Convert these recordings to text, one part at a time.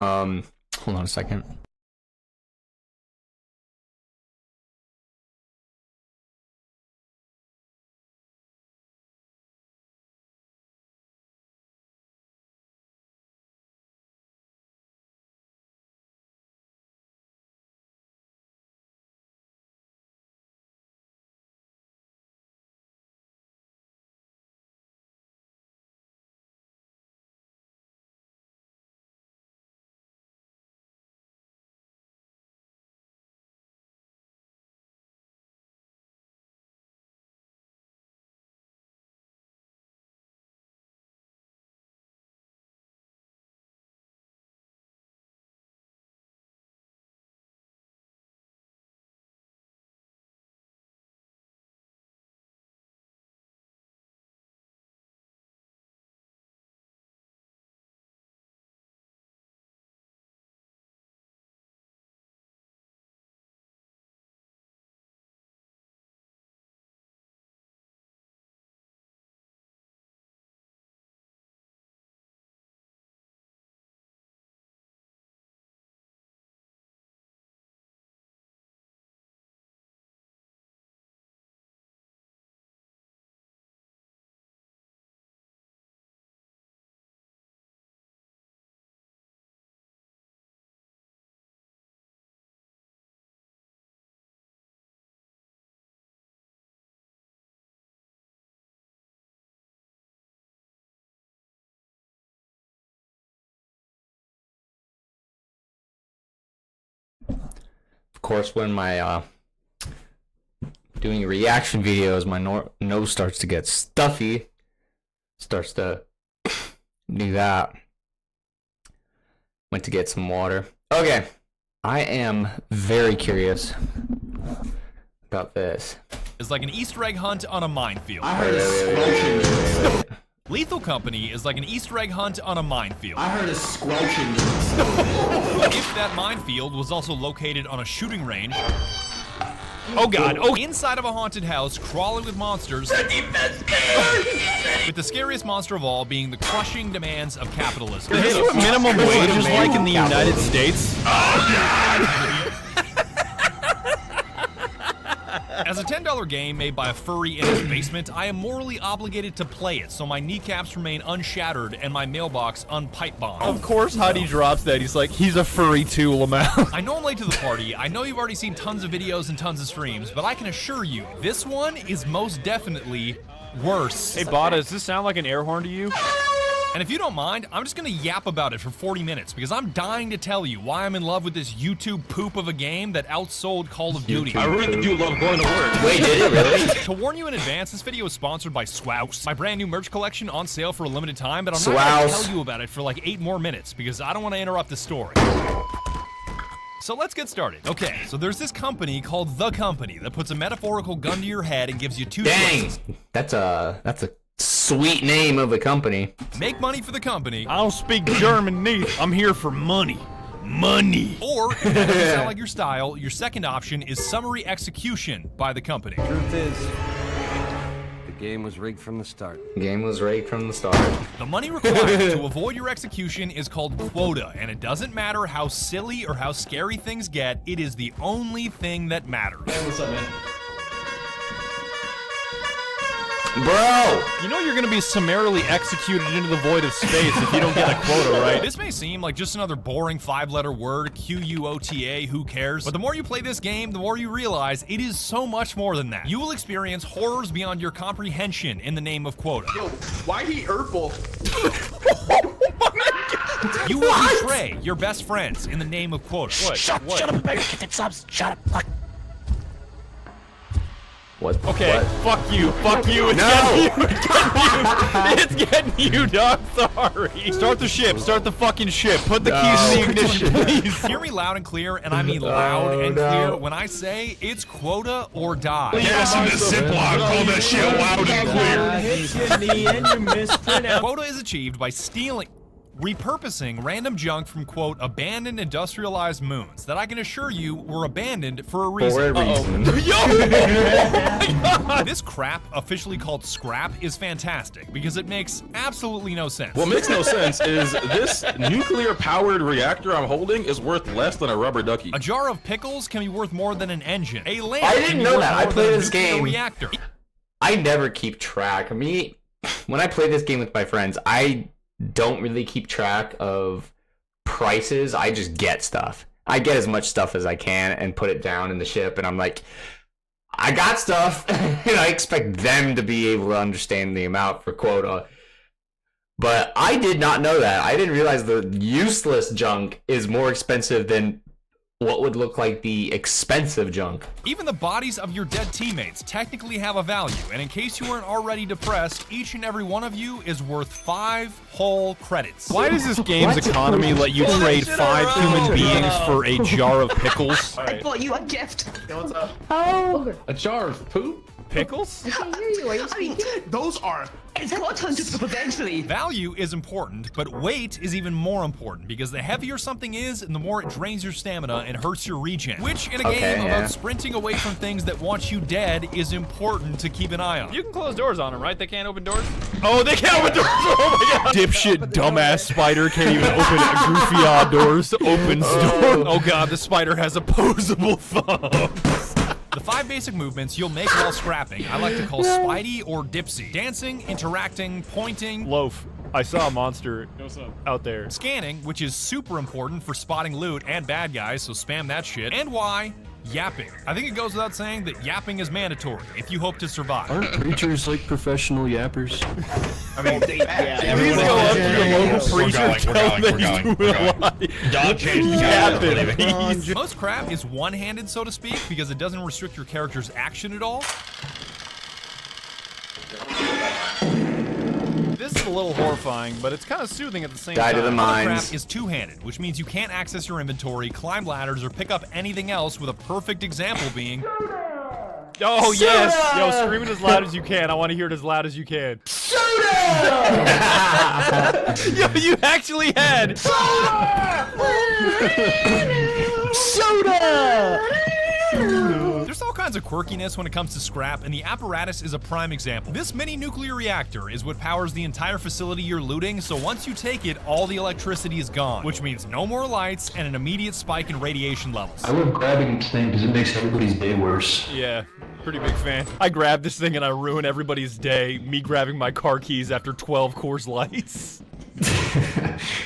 Hold on a second. Of course, when my doing reaction videos, my nose starts to get stuffy. Starts to do that. Went to get some water. Okay, I am very curious about this. Is like an Easter egg hunt on a minefield. I heard a squelching. Lethal Company is like an Easter egg hunt on a minefield. I heard a squelching. If that minefield was also located on a shooting range. Oh god, oh, inside of a haunted house, crawling with monsters. With the scariest monster of all being the crushing demands of capitalism. Is this what minimum wage is like in the United States? As a $10 game made by a furry in his basement, I am morally obligated to play it, so my kneecaps remain unshattered and my mailbox unpipe bombed. Of course, Hadi drops that. He's like, he's a furry too, Lamau. I know I'm late to the party. I know you've already seen tons of videos and tons of streams, but I can assure you, this one is most definitely worse. Hey, Bada, does this sound like an air horn to you? And if you don't mind, I'm just gonna yap about it for 40 minutes because I'm dying to tell you why I'm in love with this YouTube poop of a game that outsold Call of Duty. I really do love going to work. Wait, did it really? To warn you in advance, this video is sponsored by Swouse, my brand new merch collection on sale for a limited time, but I'm not gonna tell you about it for like 8 more minutes because I don't want to interrupt the story. So let's get started. Okay, so there's this company called The Company that puts a metaphorical gun to your head and gives you 2 choices. That's a sweet name of a company. Make money for the company. I don't speak German neither. I'm here for money. Money. Or, if that doesn't sound like your style, your second option is summary execution by the company. Truth is, the game was rigged from the start. Game was rigged from the start. The money required to avoid your execution is called quota, and it doesn't matter how silly or how scary things get, it is the only thing that matters. Hey, what's up, man? Bro! You know you're gonna be summarily executed into the void of space if you don't get a quota, right? This may seem like just another boring 5-letter word, Q-U-O-T-A, who cares? But the more you play this game, the more you realize it is so much more than that. You will experience horrors beyond your comprehension in the name of quota. Yo, why he Urkel? You will betray your best friends in the name of quota. What? What? Shut up, get them subs. Shut up. Fuck. What? Okay, What? fuck you, it's No! it's getting you, dog, sorry. Start the ship, start the fucking ship, put the keys in the ignition, please. Hear me loud and clear, and I mean loud and clear when I say it's quota or die. Gas in the Ziploc, call that shit loud and clear. Quota is achieved by stealing. repurposing random junk from, quote, abandoned industrialized moons that I can assure you were abandoned for a reason. For a reason. This crap, officially called scrap, is fantastic because it makes absolutely no sense. What makes no sense is this nuclear-powered reactor I'm holding is worth less than a rubber ducky. A jar of pickles can be worth more than an engine. A lamp I can didn't be know worth that. I more played than a this nuclear game. reactor. I never keep track. When I play this game with my friends, I don't really keep track of prices. I just get stuff. I get as much stuff as I can and put it down in the ship, and I'm like, I got stuff, and I expect them to be able to understand the amount for quota. But I did not know that. I didn't realize the useless junk is more expensive than what would look like the expensive junk. Even the bodies of your dead teammates technically have a value, and in case you weren't already depressed, each and every one of you is worth 5 whole credits. Why does this game's economy let you trade 5 human beings for a jar of pickles? I bought you a gift. What's up? Oh. A jar of poop? Pickles? I can't hear you. Are you I mean, Those are... it's got tons of stuff eventually. Value is important, but weight is even more important because the heavier something is, and the more it drains your stamina and hurts your regen. Which, in a game about sprinting away from things that want you dead, is important to keep an eye on. You can close doors on them, right? They can't open doors? Oh, they can't open doors! Oh my god! Dipshit, dumbass spider can't even open goofy odd doors. Opens door. Oh god, the spider has opposable thumbs. The 5 basic movements you'll make while scrapping I like to call Spidey or Dipsy. Dancing, interacting, pointing. Loaf, I saw a monster out there. Scanning, which is super important for spotting loot and bad guys, so spam that shit. And Y, yapping. I think it goes without saying that yapping is mandatory if you hope to survive. Aren't preachers like professional yappers? I mean, You need to go up to your local preacher and tell him that he's doing a lot. Dog changed the Yapping. Most crap is one-handed, so to speak, because it doesn't restrict your character's action at all. This is a little horrifying, but it's kind of soothing at the same Die time. to the Other mines. crap is two-handed, which means you can't access your inventory, climb ladders, or pick up anything else, with a perfect example being... Oh, yes! Yo, scream it as loud as you can. I want to hear it as loud as you can. Yo, you actually had... There's all kinds of quirkiness when it comes to scrap, and the apparatus is a prime example. This mini nuclear reactor is what powers the entire facility you're looting, so once you take it, all the electricity is gone, which means no more lights and an immediate spike in radiation levels. I love grabbing this thing because it makes everybody's day worse. Yeah, pretty big fan. I grab this thing and I ruin everybody's day. Me grabbing my car keys after 12 Coors Lights.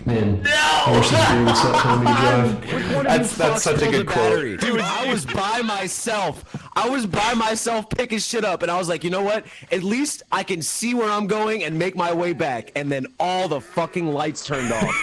Man, horses do what's up telling me to drive. That's such a good quote. Dude, I was by myself. I was by myself picking shit up, and I was like, you know what? At least I can see where I'm going and make my way back. And then all the fucking lights turned off.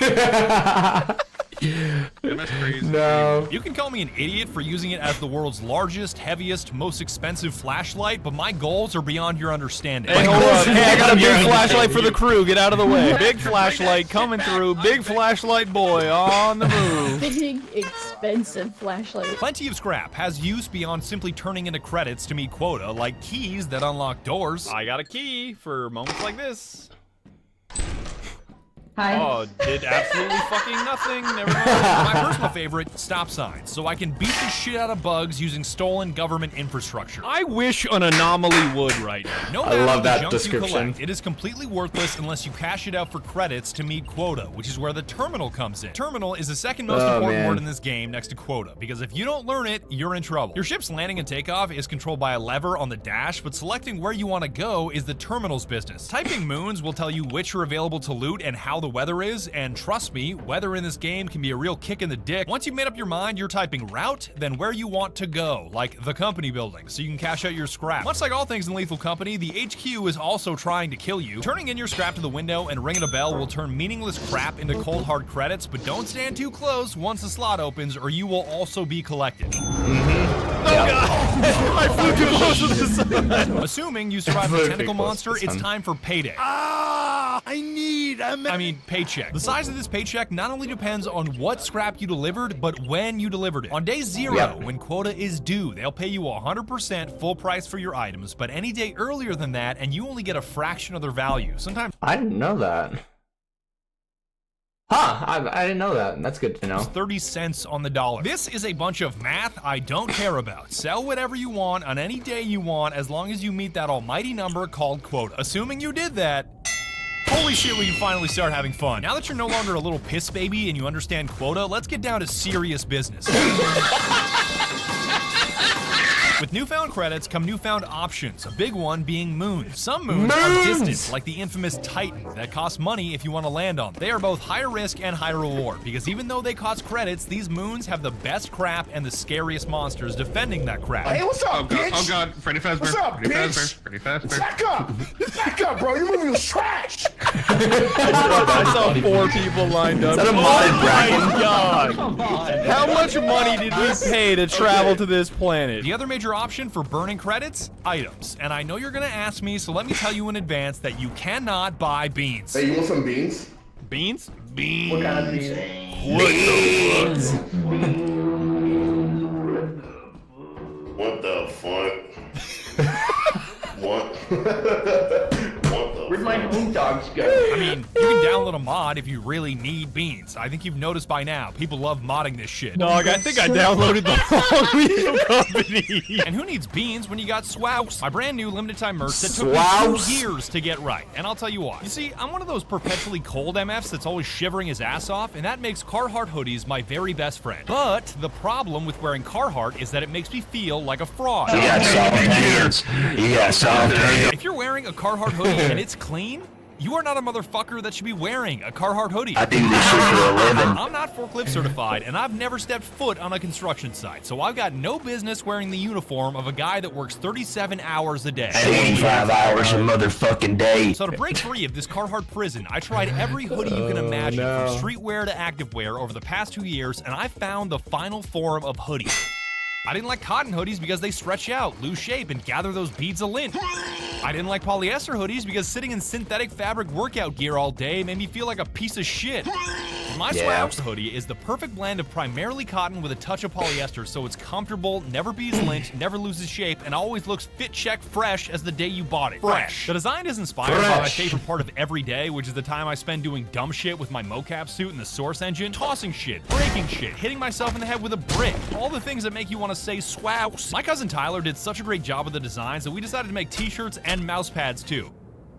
That's crazy. No. You can call me an idiot for using it as the world's largest, heaviest, most expensive flashlight, but my goals are beyond your understanding. Hey, hold up. Hey, I got a big flashlight for the crew. Get out of the way. Big flashlight coming through. Big flashlight boy on the move. big, expensive flashlight? Plenty of scrap has use beyond simply turning into credits to meet quota, like keys that unlock doors. I got a key for moments like this. Hi. Oh, did absolutely fucking nothing. Never mind. My personal favorite, stop signs, so I can beat the shit out of bugs using stolen government infrastructure. I wish an anomaly would right now. No I matter love the that junk you description. collect, it is completely worthless unless you cash it out for credits to meet quota, which is where the terminal comes in. Terminal is the second most important man. word in this game next to quota, because if you don't learn it, you're in trouble. Your ship's landing and takeoff is controlled by a lever on the dash, but selecting where you want to go is the terminal's business. Typing moons will tell you which are available to loot and how the weather is, and trust me, weather in this game can be a real kick in the dick. Once you've made up your mind, you're typing route, then where you want to go, like the company building, so you can cash out your scrap. Much like all things in Lethal Company, the HQ is also trying to kill you. Turning in your scrap to the window and ringing a bell will turn meaningless crap into cold hard credits, but don't stand too close once the slot opens or you will also be collected. Oh god! I flew too close to the sun. Assuming you survive the tentacle monster, it's time for payday. I mean, paycheck. The size of this paycheck not only depends on what scrap you delivered, but when you delivered it. On day 0, when quota is due, they'll pay you 100% full price for your items, but any day earlier than that, and you only get a fraction of their value. Sometimes I didn't know that. Huh, I didn't know that. That's good to know. 30 cents on the dollar. This is a bunch of math I don't care about. Sell whatever you want on any day you want as long as you meet that almighty number called quota. Assuming you did that, holy shit, we can finally start having fun. Now that you're no longer a little piss baby and you understand quota, let's get down to serious business. With newfound credits come newfound options, a big one being moons. Some moons are distant, like the infamous Titan, that cost money if you want to land on them. They are both higher risk and higher reward, because even though they cost credits, these moons have the best crap and the scariest monsters defending that crap. Hey, what's up, bitch? Oh god, Freddy Fazbear. What's up, Freddy bitch? Fazbear. Freddy Fazbear. Back up, bro. Your movie was trash. I saw 4 people lined up. Is that a modded bracket? Oh my god! How much money did we pay to travel to this planet? The other major option for burning credits? Items. And I know you're gonna ask me, so let me tell you in advance that you cannot buy beans. Hey, you want some beans? Beans? Beans. What kind of beans? What the fuck? What? Where'd my home dogs go? I mean, you can download a mod if you really need beans. I think you've noticed by now, people love modding this shit. Dog, I think I downloaded the wrong video company. And who needs beans when you got Swouse? My brand new limited time merch that took me Swouse? 2 years to get right. And I'll tell you why. You see, I'm one of those perpetually cold MFs that's always shivering his ass off, and that makes Carhartt hoodies my very best friend. But the problem with wearing Carhartt is that it makes me feel like a fraud. If you're wearing a Carhartt hoodie and it's clean, you are not a motherfucker that should be wearing a Carhartt hoodie. I do this shit for a living. I'm not forklift certified, and I've never stepped foot on a construction site, so I've got no business wearing the uniform of a guy that works 37 hours a day. 85 hours a motherfucking day. So to break free of this Carhartt prison, I tried every hoodie you can imagine, from streetwear to activewear over the past 2 years, and I found the final form of hoodie. I didn't like cotton hoodies because they stretch out, lose shape, and gather those beads of lint. I didn't like polyester hoodies because sitting in synthetic fabric workout gear all day made me feel like a piece of shit. My Swouse hoodie is the perfect blend of primarily cotton with a touch of polyester, so it's comfortable, never beads lint, never loses shape, and always looks fit check fresh as the day you bought it. Fresh. The design is inspired by my favorite part of every day, which is the time I spend doing dumb shit with my mocap suit and the Source engine, tossing shit, breaking shit, hitting myself in the head with a brick, all the things that make you want to say Swouse. My cousin Tyler did such a great job with the designs that we decided to make t-shirts and mouse pads too.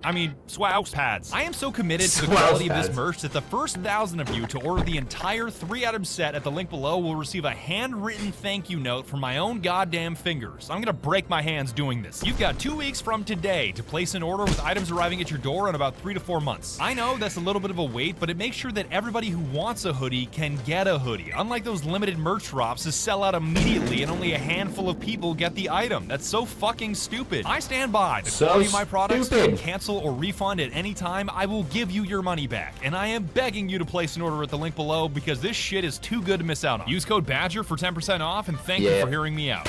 I mean, Swouse pads. I am so committed to the quality of this merch that the first 1,000 of you to order the entire 3-item set at the link below will receive a handwritten thank you note from my own goddamn fingers. I'm gonna break my hands doing this. You've got 2 weeks from today to place an order with items arriving at your door in about 3 to 4 months. I know that's a little bit of a wait, but it makes sure that everybody who wants a hoodie can get a hoodie. Unlike those limited merch drops that sell out immediately and only a handful of people get the item. That's so fucking stupid. I stand by the quality of my products and cancel or refund at any time. I will give you your money back, and I am begging you to place an order at the link below because this shit is too good to miss out on. Use code BADGER for 10% off, and thank you for hearing me out.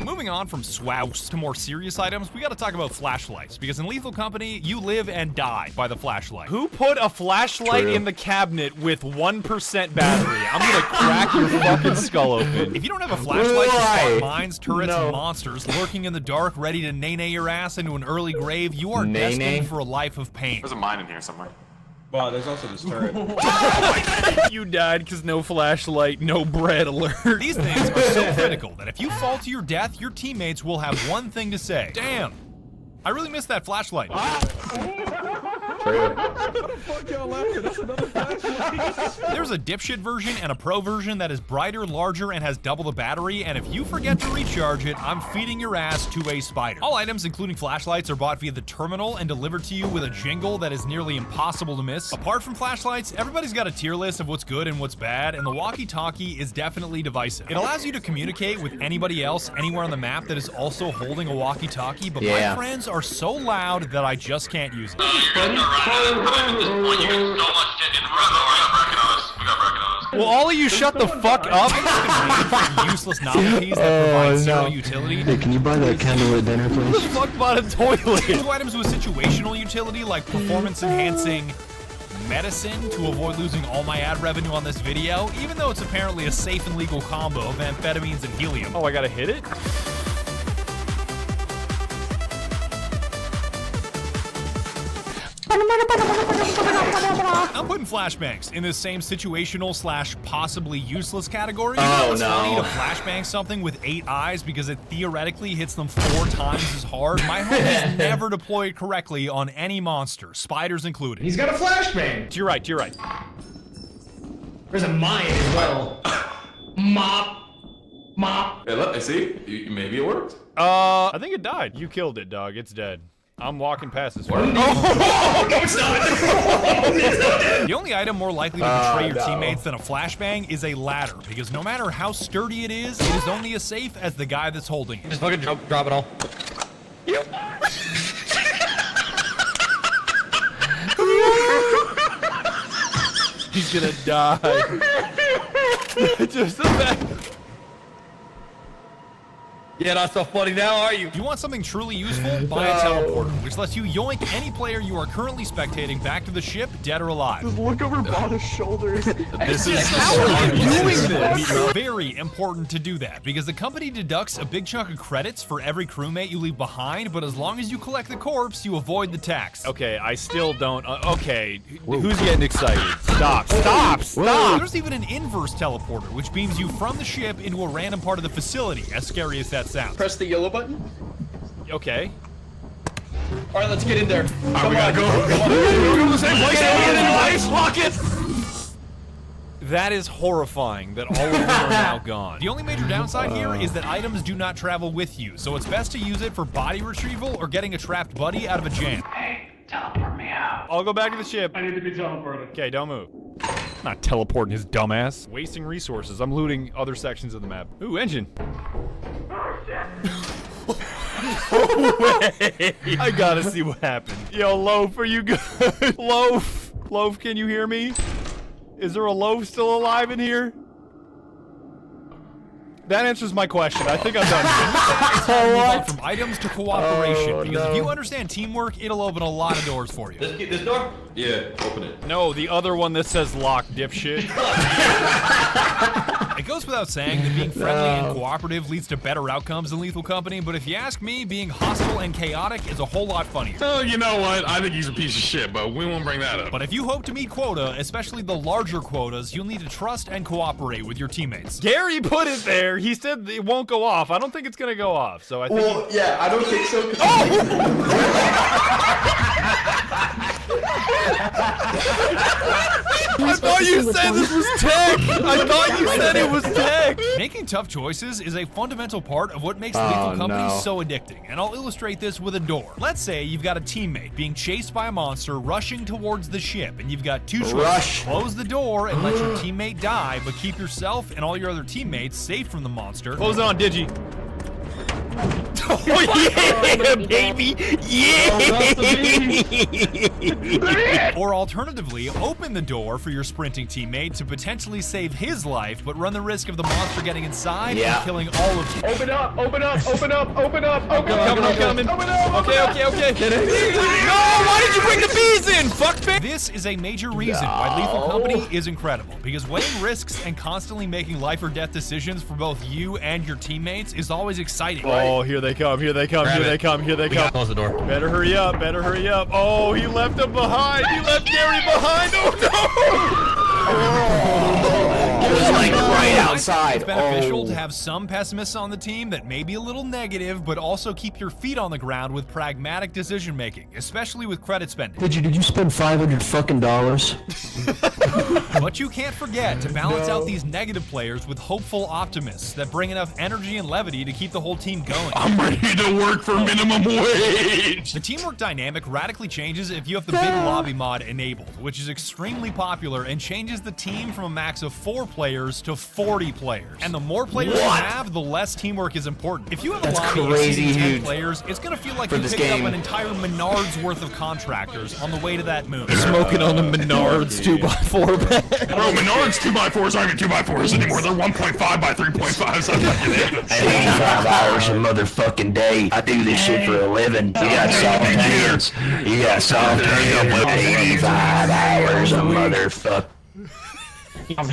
Moving on from Swouse to more serious items, we gotta talk about flashlights, because in Lethal Company, you live and die by the flashlight. Who put a flashlight in the cabinet with 1% battery? I'm gonna crack your fucking skull open. If you don't have a flashlight to spot mines, turrets, and monsters lurking in the dark, ready to nay-nay your ass into an early grave, you are destined for a life of pain. There's a mine in here somewhere. Well, there's also this turret. You died because no flashlight, no bread alert. These things are so critical that if you fall to your death, your teammates will have one thing to say. Damn, I really missed that flashlight. There's a dipshit version and a pro version that is brighter, larger, and has double the battery, and if you forget to recharge it, I'm feeding your ass to a spider. All items, including flashlights, are bought via the terminal and delivered to you with a jingle that is nearly impossible to miss. Apart from flashlights, everybody's got a tier list of what's good and what's bad, and the walkie-talkie is definitely divisive. It allows you to communicate with anybody else anywhere on the map that is also holding a walkie-talkie, but my friends are so loud that I just can't use it. Will all of you shut the fuck up? Useless novelties that provide zero utility. Hey, can you buy that candle at dinner, please? Who the fuck bought a toilet? 2 items with situational utility, like performance-enhancing medicine to avoid losing all my ad revenue on this video, even though it's apparently a safe and legal combo of amphetamines and helium. Oh, I gotta hit it? I'm putting flashbangs in this same situational slash possibly useless category. Oh, It's no. funny to flashbang something with 8 eyes because it theoretically hits them 4 times as hard. My homies never deploy it correctly on any monster, spiders included. He's got a flashbang. To your right, to your right. There's a mine as well. Mop. Hey, look, see? Maybe it worked. I think it died. You killed it, dog. It's dead. I'm walking past this. No, it's not. The only item more likely to betray your teammates than a flashbang is a ladder, because no matter how sturdy it is only as safe as the guy that's holding it. Just fucking drop it all. He's gonna die. Just the fact. Yeah, not so funny now, are you? If you want something truly useful, buy a teleporter, which lets you yoink any player you are currently spectating back to the ship, dead or alive. Look over Bada's shoulders. This is How are you doing this? Very important to do that, because the company deducts a big chunk of credits for every crewmate you leave behind, but as long as you collect the corpse, you avoid the tax. Okay, I still don't. Okay, who's getting excited? Stop! Stop! Stop! There's even an inverse teleporter, which beams you from the ship into a random part of the facility, as scary as that sounds. Press the yellow button. Okay. All right, let's get in there. We gotta go. Come on. Go to the same place. Lock it. That is horrifying that all of them are now gone. The only major downside here is that items do not travel with you, so it's best to use it for body retrieval or getting a trapped buddy out of a jam. Hey, teleport me out. I'll go back to the ship. I need to be teleported. Okay, don't move. Not teleporting his dumbass. Wasting resources. I'm looting other sections of the map. Ooh, engine. No way. I gotta see what happened. Yo, Loaf, are you good? Loaf? Loaf, can you hear me? Is there a Loaf still alive in here? That answers my question. I think I'm done. It's time to move on from items to cooperation, because if you understand teamwork, it'll open a lot of doors for you. This door? Yeah, open it. No, the other one that says lock, dipshit. It goes without saying that being friendly and cooperative leads to better outcomes in Lethal Company, but if you ask me, being hostile and chaotic is a whole lot funnier. Oh, you know what? I think he's a piece of shit, but we won't bring that up. But if you hope to meet quota, especially the larger quotas, you'll need to trust and cooperate with your teammates. Gary put it there. He said it won't go off. I don't think it's gonna go off. So I think. Well, yeah, I don't think so. I thought you said this was tech. I thought you said it was tech. Making tough choices is a fundamental part of what makes Lethal Company no. so addicting, and I'll illustrate this with a door. Let's say you've got a teammate being chased by a monster rushing towards the ship, and you've got two choices. Rush. Close the door and let your teammate die, but keep yourself and all your other teammates safe from the monster. Close it on, Digi. Oh yeah, baby! Yeah! Or alternatively, open the door for your sprinting teammate to potentially save his life, but run the risk of the monster getting inside and killing all of you. Open up, open up, open up, open up, open up. I'm coming. Open up, open up. Okay. No, why did you bring the bees in? Fuckface! This is a major reason why Lethal Company is incredible, because weighing risks and constantly making life or death decisions for both you and your teammates is always exciting. Oh, here they come. Here they come. Here they come. Here they come. Close the door. Better hurry up. Better hurry up. Oh, he left him behind. He left Gary behind. Oh It was like right outside. It's beneficial to have some pessimists on the team that may be a little negative, but also keep your feet on the ground with pragmatic decision making, especially with credit spending. Did you spend $500 fucking dollars? But you can't forget to balance out these negative players with hopeful optimists that bring enough energy and levity to keep the whole team going. I'm ready to work for minimum wage. The teamwork dynamic radically changes if you have the big lobby mod enabled, which is extremely popular and changes the team from a max of 4 players to 40 players. And the more players you have, the less teamwork is important. If you have a lobby crazy exceeding 10 huge players, it's gonna feel like for you this picked game. up an entire Menards worth of contractors on the way to that moon. Smoking on the Menards 2x4 bag. Bro, Menards 2x4s aren't even 2x4s anymore. They're 1.5 by 3.5s. 85 hours a motherfucking day. I do this shit for a living. You got soft hands. You got soft hands. 85 hours a motherfuck. Brother, you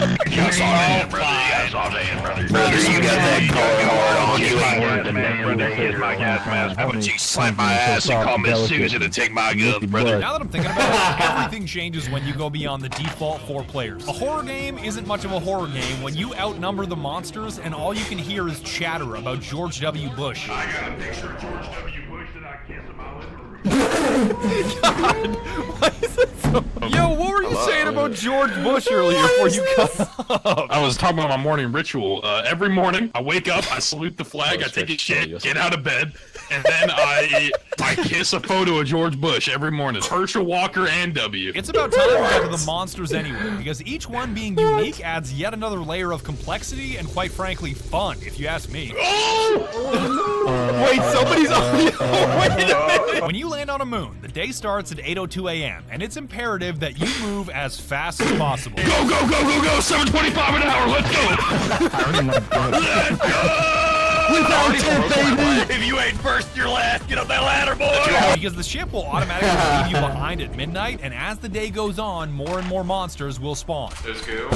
got that car hard on you ain't worth the man. Brother, here's my gas mask. How about you slap my ass and call Miss Susan and take my guns, brother? Now that I'm thinking about it, everything changes when you go beyond the default 4 players. A horror game isn't much of a horror game when you outnumber the monsters and all you can hear is chatter about George W. Bush. I got a picture of George W. Bush that I kiss in my living room. God, why is it so... Yo, what were you saying about George Bush earlier before you cut off? I was talking about my morning ritual. Every morning, I wake up, I salute the flag, I take a shit, get out of bed, and then I kiss a photo of George Bush every morning. Herschel Walker and W. It's about time we got to the monsters anyway, because each one being unique adds yet another layer of complexity and, quite frankly, fun, if you ask me. Wait, somebody's on the... Wait a minute! When you land on a moon, the day starts at 8:02 a.m., and it's imperative that you move as fast as possible. Go, go, go, go, go! 725 an hour, let's go! Let's go! If you ain't first, you're last. Get up that ladder, boy! Because the ship will automatically leave you behind at midnight, and as the day goes on, more and more monsters will spawn. Let's go.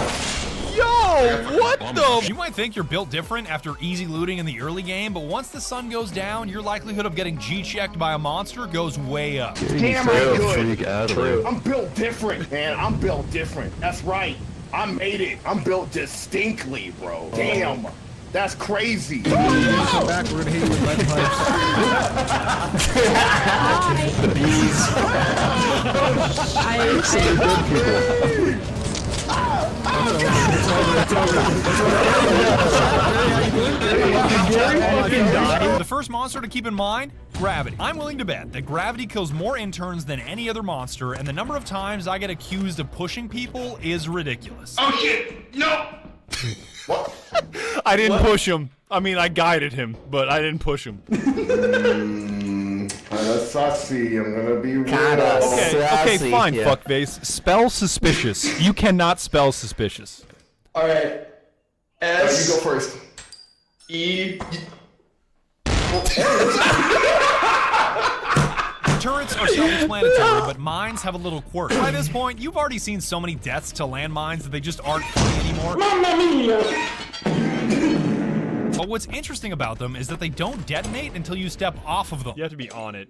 Yo, what the... You might think you're built different after easy looting in the early game, but once the sun goes down, your likelihood of getting G-checked by a monster goes way up. Damn right good. I'm built different, man. I'm built different. That's right. I made it. I'm built distinctly, bro. Damn. That's crazy. Come back, we're gonna hit you with lead pipes. The bees. The first monster to keep in mind, gravity. I'm willing to bet that gravity kills more interns than any other monster, and the number of times I get accused of pushing people is ridiculous. Oh shit! No! What? I didn't push him. I mean, I guided him, but I didn't push him. Kinda sussy, I'm gonna be real. Okay, fine, fuckface. Spell suspicious. You cannot spell suspicious. Alright. You go first. E. Turrets are self-explanatory, but mines have a little quirk. By this point, you've already seen so many deaths to landmines that they just aren't funny anymore. But what's interesting about them is that they don't detonate until you step off of them. You have to be on it.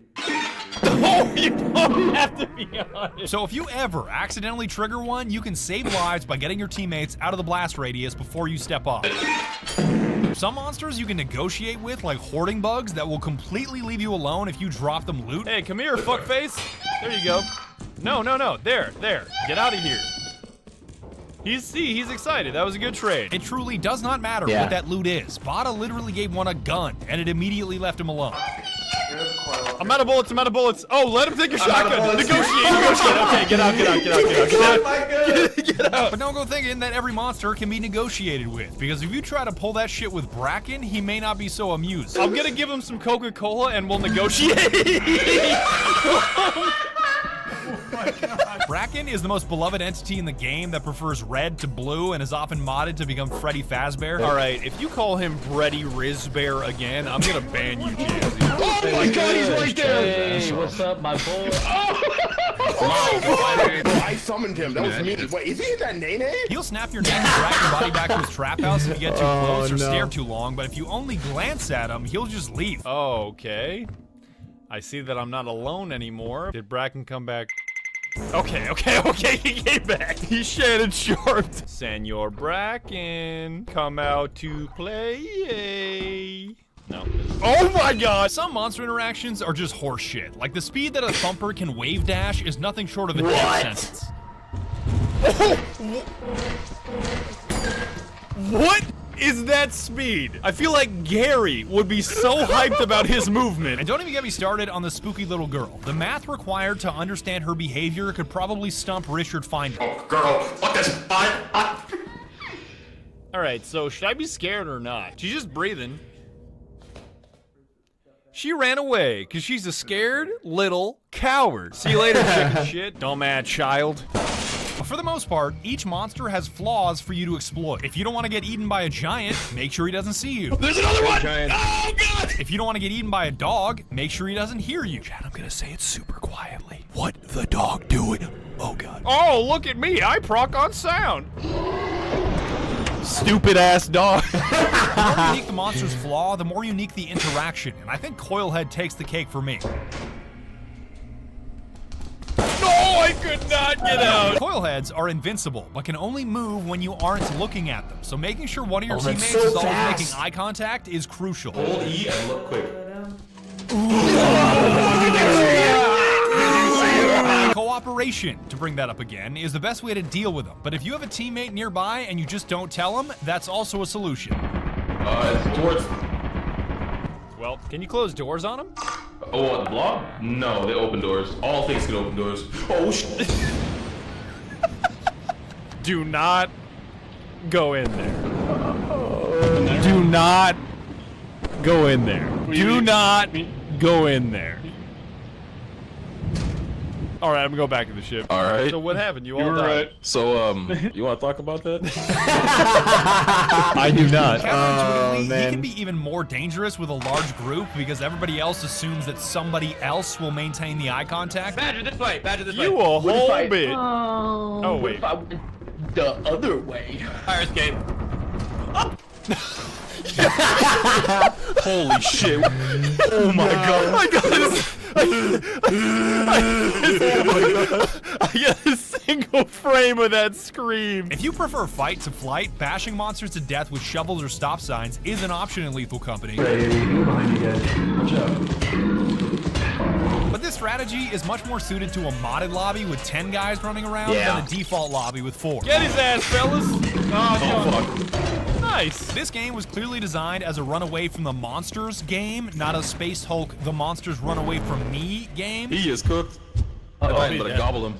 No, you don't have to be on it. So if you ever accidentally trigger one, you can save lives by getting your teammates out of the blast radius before you step off. Some monsters you can negotiate with, like hoarding bugs, that will completely leave you alone if you drop them loot. Hey, come here, fuckface. There you go. No. There. Get out of here. He's excited. That was a good trade. It truly does not matter what that loot is. Bada literally gave one a gun, and it immediately left him alone. I'm out of bullets. Oh, let him take your shotgun. Negotiate. Okay, get out. Get out. But don't go thinking that every monster can be negotiated with, because if you try to pull that shit with Bracken, he may not be so amused. I'm gonna give him some Coca-Cola and we'll negotiate. Bracken is the most beloved entity in the game that prefers red to blue and is often modded to become Freddy Fazbear. Alright, if you call him Freddy Rizbear again, I'm gonna ban you, Jazzy. Oh my god, he's right there! Hey, what's up, my boy? I summoned him. That was me. Wait, is he that Nene? He'll snap your neck and drag your body back to his trap house if you get too close or stare too long, but if you only glance at him, he'll just leave. Oh, okay. I see that I'm not alone anymore. Did Bracken come back? Okay, he came back. He's Shannon Sharp. Senor Bracken, come out to play. No. Oh my god! Some monster interactions are just horse shit. Like the speed that a thumper can wave dash is nothing short of a death sentence. What is that speed? I feel like Gary would be so hyped about his movement. And don't even get me started on the spooky little girl. The math required to understand her behavior could probably stump Richard Finder. Oh, girl, fuck this. Alright, so should I be scared or not? She's just breathing. She ran away because she's a scared little coward. See you later, chicken shit. Dumbass child. But for the most part, each monster has flaws for you to exploit. If you don't want to get eaten by a giant, make sure he doesn't see you. There's another one! Giant. Oh, God! If you don't want to get eaten by a dog, make sure he doesn't hear you. Chad, I'm gonna say it super quietly. What the dog doing? Oh, God. Oh, look at me. I proc on sound. stupid ass dog. The more unique the monster's flaw, the more unique the interaction, and I think Coilhead takes the cake for me. No, I could not get out. Coilheads are invincible, but can only move when you aren't looking at them. So making sure one of your teammates so is always fast. making eye contact is crucial. Hold E and look quick. Cooperation, to bring that up again, is the best way to deal with them. But if you have a teammate nearby and you just don't tell them, that's also a solution. It's towards. Well, can you close doors on him? Oh, on the block? No, they open doors. All things can open doors. Oh shit. Do not go in there. Do not go in there. Do not go in there. All right, I'm gonna go back to the ship. All right. So what happened? You all were died. right. So, you want to talk about that? I do not. Counterintuitively, he can be even more dangerous with a large group because everybody else assumes that somebody else will maintain the eye contact. Badger this way. Badger this way. You a whole What if I- bit. Oh. Oh What wait. if I went the other way? Fire escape. Holy shit. Oh my god. I got a single frame of that scream. If you prefer fight to flight, bashing monsters to death with shovels or stop signs is an option in Lethal Company. Right, you're behind you guys. Watch out. But this strategy is much more suited to a modded lobby with 10 guys running around than a default lobby with 4. Get his ass, fellas. Oh fuck. Nice. This game was clearly designed as a run away from the monsters game, not a Space Hulk, the monsters run away from me game. He is cooked. I better gobble him.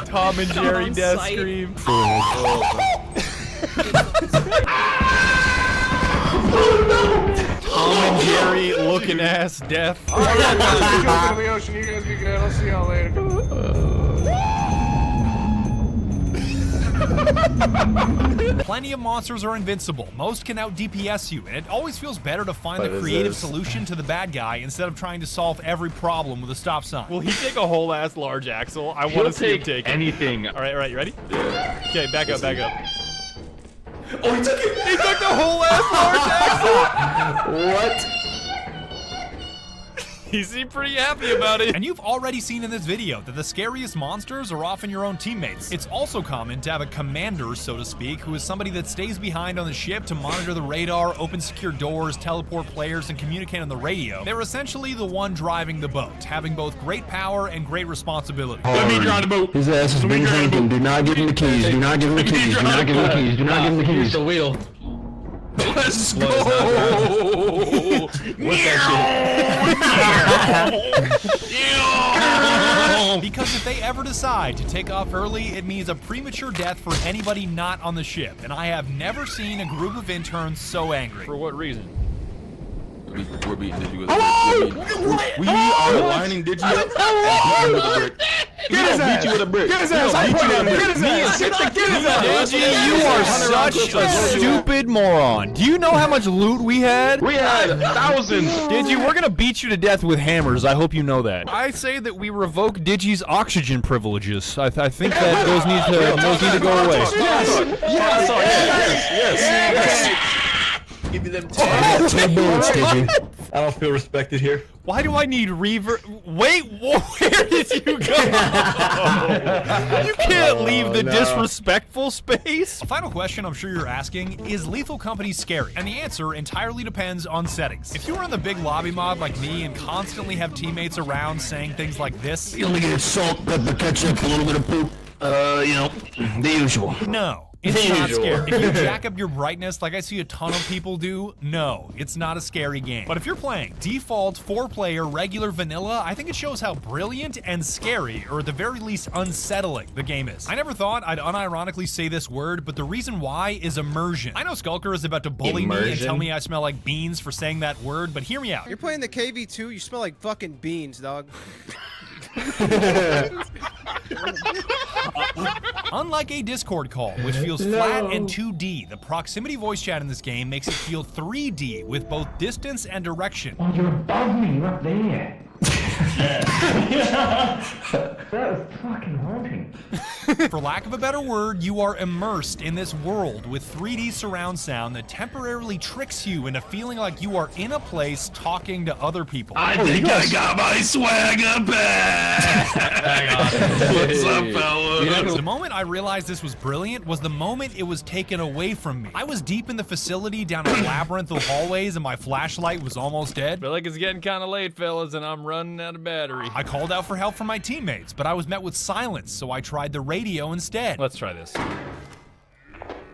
Tom and Jerry on death sight. scream. Tom and Jerry looking ass death. Plenty of monsters are invincible. Most can out DPS you, and it always feels better to find the creative solution to the bad guy instead of trying to solve every problem with a stop sign. Will he take a whole ass large axle? I want to see him take it. anything. All right, you ready? Yeah. Okay, back up. Oh, he took it. He took the whole ass large axle. What? He seemed pretty happy about it. And you've already seen in this video that the scariest monsters are often your own teammates. It's also common to have a commander, so to speak, who is somebody that stays behind on the ship to monitor the radar, open secure doors, teleport players, and communicate on the radio. They're essentially the one driving the boat, having both great power and great responsibility. Let me drive the boat. His ass has been drinking. Do not give him the keys. Do not give him the keys. Do not give him the keys. Do not give him the Here's keys. the wheel. Let's go. What's that Because if they ever decide to take off early, it means a premature death for anybody not on the ship. And I have never seen a group of interns so angry. For what reason? We're beating Digi with a brick. We are lining Digi up and beating him with a brick. Get his ass. Beat you with a brick. Get his ass. Get his ass. Get his ass. Digi, you are such a stupid moron. Do you know how much loot we had? We had thousands. Digi, we're gonna beat you to death with hammers. I hope you know that. I say that we revoke Digi's oxygen privileges. I think that those need to go away. Yes. Give me them 10 minutes, did you? I don't feel respected here. Why do I need reverb? Wait, where did you go? You can't leave the disrespectful space. A final question I'm sure you're asking, is Lethal Company scary? And the answer entirely depends on settings. If you are in the big lobby mod like me and constantly have teammates around saying things like this, You only get salt, pepper, ketchup, a little bit of poop. You know, the usual. no. It's not scary. If you jack up your brightness like I see a ton of people do, no, it's not a scary game. But if you're playing default 4-player regular vanilla, I think it shows how brilliant and scary, or at the very least unsettling, the game is. I never thought I'd unironically say this word, but the reason why is immersion. I know Skulker is about to bully me and tell me I smell like beans for saying that word, but hear me out. You're playing the KV2, you smell like fucking beans, dog. Unlike a Discord call, which feels flat and 2D, the proximity voice chat in this game makes it feel 3D with both distance and direction. Oh, you're above me. You're up there. That was fucking haunting. For lack of a better word, you are immersed in this world with 3D surround sound that temporarily tricks you into feeling like you are in a place talking to other people. I think I got my swagger back. What's up, fella? The moment I realized this was brilliant was the moment it was taken away from me. I was deep in the facility down a labyrinth of hallways and my flashlight was almost dead. Feel like it's getting kind of late, fellas, and I'm running out of battery. I called out for help from my teammates, but I was met with silence, so I tried the radio instead. Let's try this.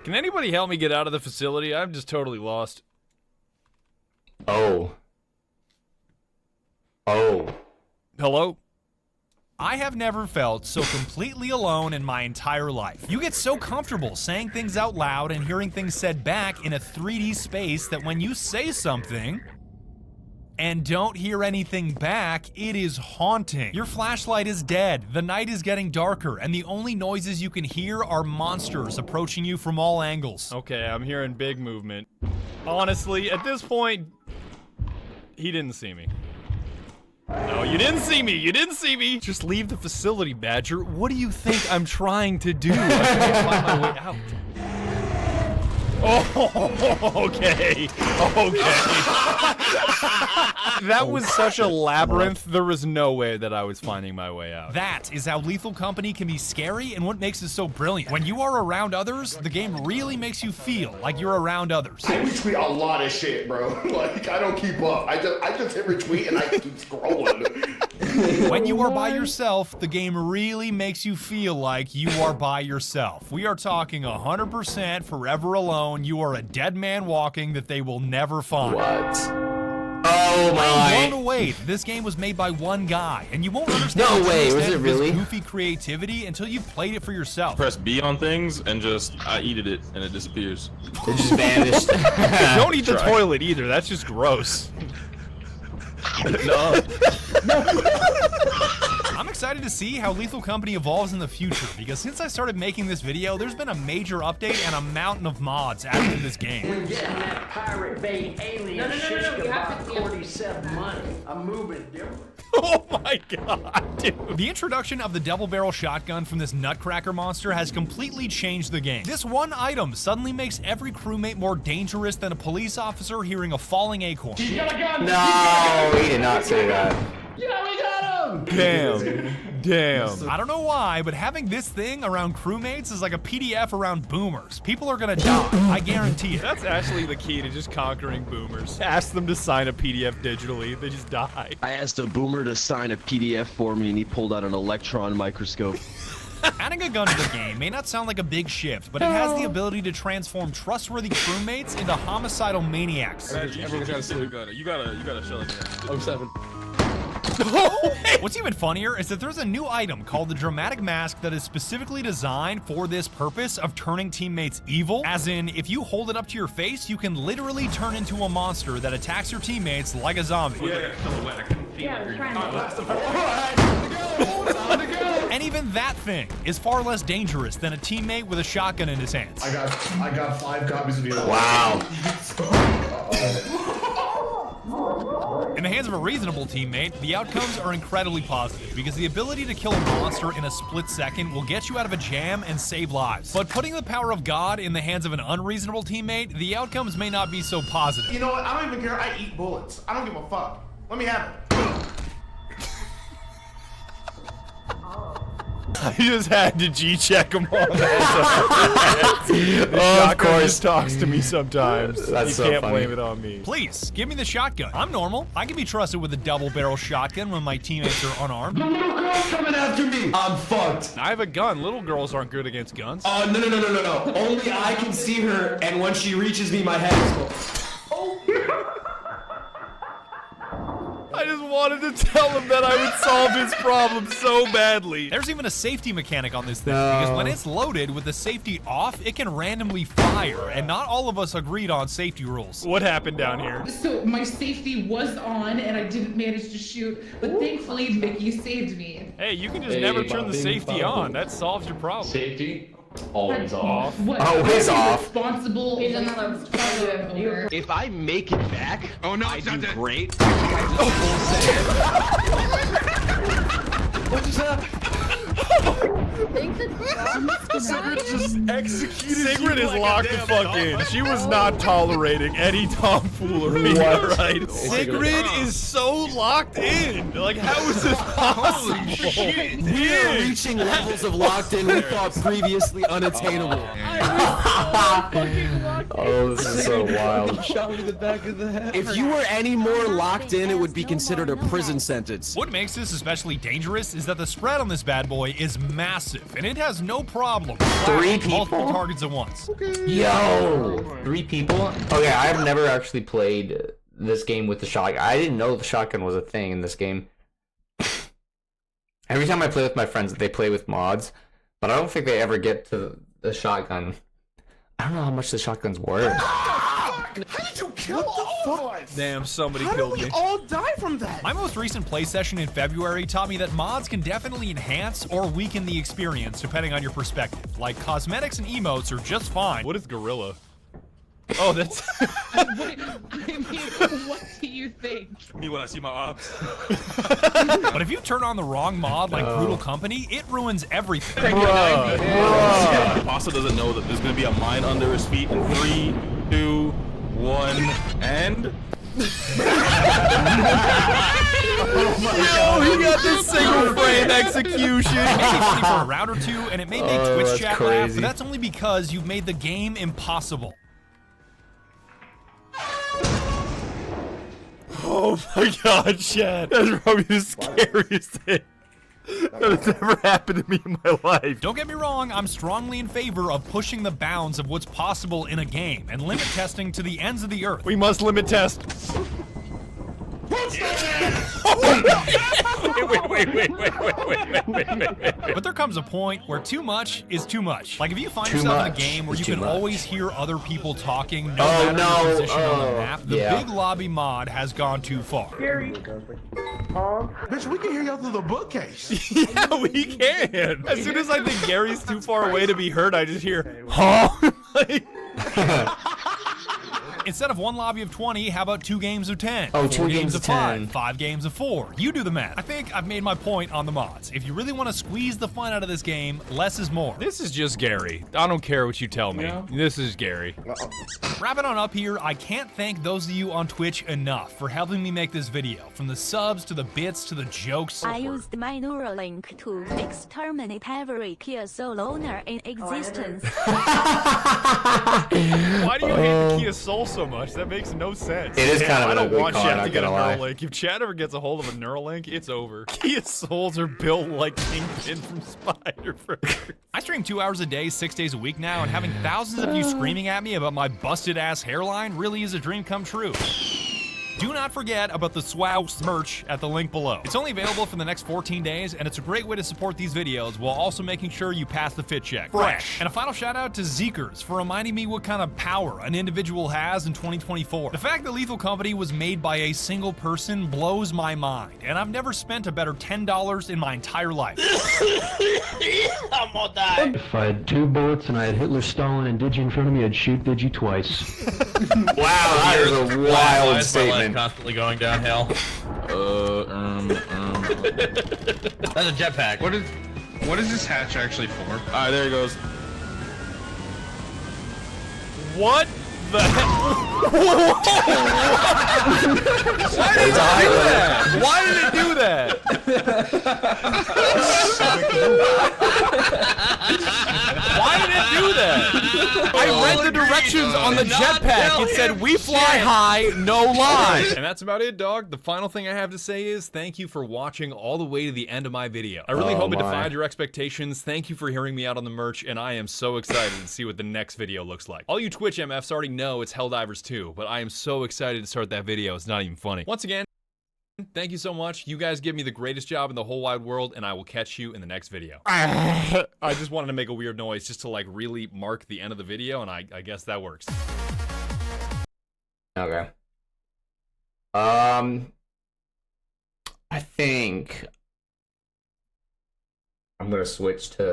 Can anybody help me get out of the facility? I'm just totally lost. Oh. Hello? I have never felt so completely alone in my entire life. You get so comfortable saying things out loud and hearing things said back in a 3D space that when you say something and don't hear anything back, it is haunting. Your flashlight is dead, the night is getting darker, and the only noises you can hear are monsters approaching you from all angles. Okay, I'm hearing big movement. Honestly, at this point, he didn't see me. No, you didn't see me! You didn't see me! Just leave the facility, Badger. What do you think I'm trying to do? I can't find my way out. Oh, okay. That was such a labyrinth, there was no way that I was finding my way out. That is how Lethal Company can be scary and what makes it so brilliant. When you are around others, the game really makes you feel like you're around others. I retweet a lot of shit, bro. Like, I don't keep up. I just hit retweet and I keep scrolling. When you are by yourself, the game really makes you feel like you are by yourself. We are talking 100% forever alone. You are a dead man walking that they will never find. What? Oh my! I'm blown away. This game was made by one guy, and you won't understand. No way, was it really? This goofy creativity until you've played it for yourself. Press B on things and just I eated it and it disappears. It just vanished. Don't eat the toilet either. That's just gross. No. I'm excited to see how Lethal Company evolves in the future, because since I started making this video, there's been a major update and a mountain of mods added to this game. We're getting that Pirate Bay alien shit about 47 money. I'm moving different. Oh my god, dude. The introduction of the double barrel shotgun from this nutcracker monster has completely changed the game. This one item suddenly makes every crewmate more dangerous than a police officer hearing a falling acorn. He's got a gun! No, he did not say that. Yeah, we got him! Damn. I don't know why, but having this thing around crewmates is like a PDF around boomers. People are gonna die, I guarantee it. That's actually the key to just conquering boomers. Ask them to sign a PDF digitally, they just die. I asked a boomer to sign a PDF for me and he pulled out an electron microscope. Adding a gun to the game may not sound like a big shift, but it has the ability to transform trustworthy crewmates into homicidal maniacs. Everyone's got a sleep gun. You gotta show it. 07. What's even funnier is that there's a new item called the Dramatic Mask that is specifically designed for this purpose of turning teammates evil. As in, if you hold it up to your face, you can literally turn into a monster that attacks your teammates like a zombie. And even that thing is far less dangerous than a teammate with a shotgun in his hands. I got 5 copies of the other. Wow. In the hands of a reasonable teammate, the outcomes are incredibly positive because the ability to kill a monster in a split second will get you out of a jam and save lives. But putting the power of God in the hands of an unreasonable teammate, the outcomes may not be so positive. You know what? I don't even care. I eat bullets. I don't give a fuck. Let me have it. I just had to G-check him on that. The shotgun just talks to me sometimes. That's you so can't funny. blame it on me. Please, give me the shotgun. I'm normal. I can be trusted with a double-barrel shotgun when my teammates are unarmed. The little girl's coming after me! I'm fucked. I have a gun. Little girls aren't good against guns. No. Only I can see her, and when she reaches me, my head is full. I just wanted to tell him that I would solve his problem so badly. There's even a safety mechanic on this thing, because when it's loaded with the safety off, it can randomly fire, and not all of us agreed on safety rules. What happened down here? So my safety was on, and I didn't manage to shoot, but thankfully Mickey saved me. Hey, you can just never turn the safety on. That solves your problem. Safety? Always off. What? Always off. Responsible. If I make it back, Oh no, I it's do not dead. great. What just happened? Sigrid just executed. Sigrid is locked the fuck in. She was not tolerating any tomfoolery. Right? Sigrid is so locked in. Like, how is this possible? We are reaching levels of locked in we thought previously unattainable. Oh, this is so wild. Shot me in the back of the head. If you were any more locked in, it would be considered a prison sentence. What makes this especially dangerous is that the spread on this bad boy is massive, and it has no problem 3 people? multiple targets at once. Yo, 3 people? Okay, I've never actually played this game with the shotgun. I didn't know the shotgun was a thing in this game. Every time I play with my friends, they play with mods, but I don't think they ever get to the shotgun. I don't know how much the shotgun's worth. How did you kill all of us? Damn, somebody How killed did me. we all die from that? My most recent play session in February taught me that mods can definitely enhance or weaken the experience depending on your perspective. Like, cosmetics and emotes are just fine. What is gorilla? Oh, that's. I mean, what do you think? Me when I see my ops. But if you turn on the wrong mod like Brutal Company, it ruins everything. Pasta doesn't know that there's gonna be a mine under his feet in 3, 2, 1, and. Yo, he got this single frame execution. It may be funny for a round or two, and it may make Twitch that's chat laugh, crazy. but that's only because you've made the game impossible. Oh my god, Chad. That's probably the scariest thing that has ever happened to me in my life. Don't get me wrong, I'm strongly in favor of pushing the bounds of what's possible in a game and limit testing to the ends of the earth. We must limit test. But there comes a point where too much is too much. Like if you find Too yourself in a much game where is you too can much. always hear other people talking, no Oh, matter no. your position on the Oh, map, the yeah. big lobby mod has gone too far. Bitch, we can hear y'all through the bookcase. Yeah, we can. As soon as I think Gary's too far away to be heard, I just hear, huh? Like, Instead of one lobby of 20, how about 2 games of 10? Oh, 4 2 games of 5, 10. 5 games of 4. You do the math. I think I've made my point on the mods. If you really want to squeeze the fun out of this game, less is more. this is just Gary. I don't care what you tell me. This is Gary. Wrapping on up here, I can't thank those of you on Twitch enough for helping me make this video. From the subs to the bits to the jokes. I used my Neuralink to exterminate every Kia Soul owner in existence. Why do you hate the Kia Soul so much? That makes no sense. It is kind of I an don't ugly want car, Chad not to get a gonna lie. Neuralink. If Chad ever gets a hold of a Neuralink, it's over. Kia Souls are built like Kingpin from Spider-Verse. I stream 2 hours a day, 6 days a week now, and having thousands of you screaming at me about my busted ass hairline really is a dream come true. Do not forget about the Swouse merch at the link below. It's only available for the next 14 days, and it's a great way to support these videos while also making sure you pass the fit check. Fresh. And a final shout out to Zeekers for reminding me what kind of power an individual has in 2024. The fact that Lethal Company was made by a single person blows my mind, and I've never spent a better $10 in my entire life. I'm gonna die. If I had 2 bullets and I had Hitler, Stalin, and Digi in front of me, I'd shoot Digi twice. Wow, that is a wild statement. Constantly going downhill. That's a jetpack. What is this hatch actually for? Alright, there he goes. What the hell? Why did it do that? Why did it do that? I read the directions on the jetpack. It said, "We fly high, no line." And that's about it, dog. The final thing I have to say is thank you for watching all the way to the end of my video. I really hope it defied your expectations. Thank you for hearing me out on the merch, and I am so excited to see what the next video looks like. All you Twitch MFs already know it's Helldivers 2, but I am so excited to start that video. It's not even funny. Once again, thank you so much. You guys give me the greatest job in the whole wide world, and I will catch you in the next video. I just wanted to make a weird noise just to like really mark the end of the video, and I guess that works. Okay. I think I'm gonna switch to